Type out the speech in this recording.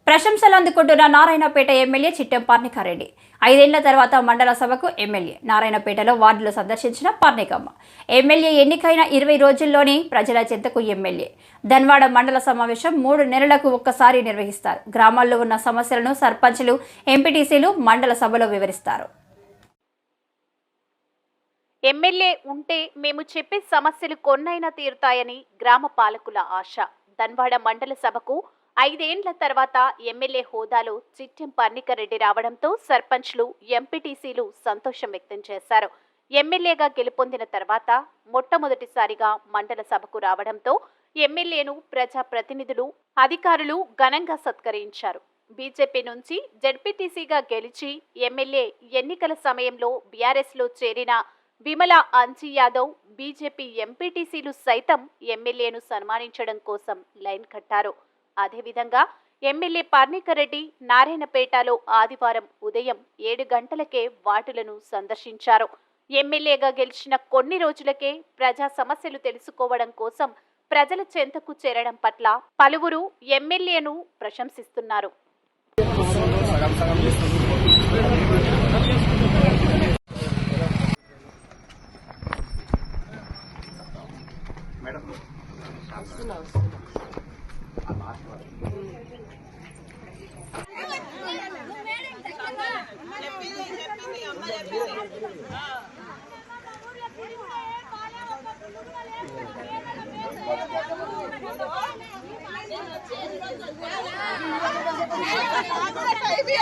ప్రశంసలు అందుకుంటున్న నారాయణపేట ఎమ్మెల్యే చిట్టెం పార్నికారెడ్డి 5 ఏళ్ల తర్వాత మండల సభకు ఎమ్మెల్యే నారాయణపేటలో వార్డులు సందర్శించిన పార్నికమ్మ. ఎమ్మెల్యే ఎన్నికైన 20 రోజుల్లోనే ప్రజల చెంతకు ఎమ్మెల్యే. ధన్వాడ మండల సమావేశం 3 నెలలకు ఒక్కసారి నిర్వహిస్తారు. గ్రామాల్లో ఉన్న సమస్యలను సర్పంచులు, ఎంపీటీసీలు మండల సభలో వివరిస్తారు. ఎమ్మెల్యే ఉంటే మేము చెప్పే సమస్యలు కొన్నైనా తీరుతాయని గ్రామ పాలకుల ఆశ. ధన్వాడ మండల సభకు 5 ఏళ్ల తర్వాత ఎమ్మెల్యే హోదాలో చిట్టెం పార్నికారెడ్డి రావడంతో సర్పంచ్లు, ఎంపీటీసీలు సంతోషం వ్యక్తం చేశారు. ఎమ్మెల్యేగా గెలుపొందిన తర్వాత మొట్టమొదటిసారిగా మండల సభకు రావడంతో ఎమ్మెల్యేను ప్రజా ప్రతినిధులు, అధికారులు ఘనంగా సత్కరించారు. బీజేపీ నుంచి జెడ్పీటీసీగా గెలిచి ఎమ్మెల్యే ఎన్నికల సమయంలో బీఆర్ఎస్లో చేరిన విమల అంజీ యాదవ్, బీజేపీ ఎంపీటీసీలు సైతం ఎమ్మెల్యేను సన్మానించడం కోసం లైన్ కట్టారు. అదేవిధంగా ఎమ్మెల్యే పార్నికారెడ్డి నారాయణపేటలో ఆదివారం ఉదయం 7 గంటలకే వార్డులను సందర్శించారు. ఎమ్మెల్యేగా గెలిచిన కొన్ని రోజులకే ప్రజా సమస్యలు తెలుసుకోవడం కోసం ప్రజల చెంతకు చేరడం పట్ల పలువురు ఎమ్మెల్యేను ప్రశంసిస్తున్నారు. Baby,